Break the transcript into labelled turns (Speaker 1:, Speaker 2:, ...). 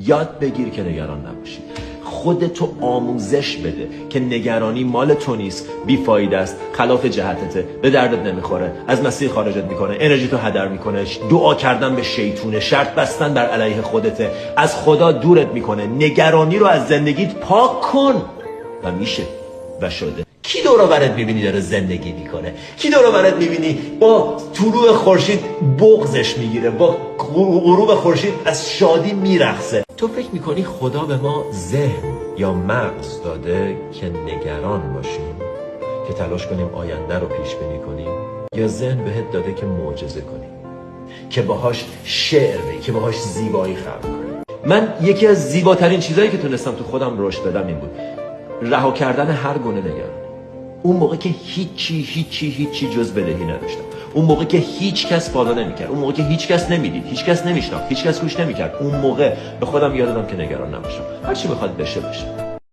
Speaker 1: یاد بگیر که نگران نباشی. خودتو آموزش بده که نگرانی مال تو نیست، بیفایده است، خلاف جهتته، به دردت نمیخوره، از مسیر خارجت میکنه، انرژی تو هدر میکنه، دعا کردن به شیطونه، شرط بستن بر علیه خودته، از خدا دورت میکنه. نگرانی رو از زندگیت پاک کن و میشه و شده. کی دور و برت میبینی داره زندگی میکنه؟ کی دور و برت میبینی با طلوع خورشید بغضش میگیره، با غروب خورشید از شادی میرقصه؟ تو فکر میکنی خدا به ما ذهن یا مغز داده که نگران باشیم، که تلاش کنیم آینده رو پیش بینی کنیم؟ یا ذهن بهت داده که معجزه کنیم، که باهاش شعر بگی، که باهاش زیبایی خلق کنیم؟ من یکی از زیباترین چیزایی که تونستم تو خودم رشد بدم این بود: رها کردن هر گونه نگرانی. اون موقع که هیچی جز بدهی نداشتم، اون موقع که هیچ کس فالو نمیکرد، اون موقع که هیچ کس نمیدید، هیچ کس نمیشناخت، هیچ کس گوش نمیکرد، اون موقع به خودم یاد دادم که نگران نباشم، هر چی بخواد بشه.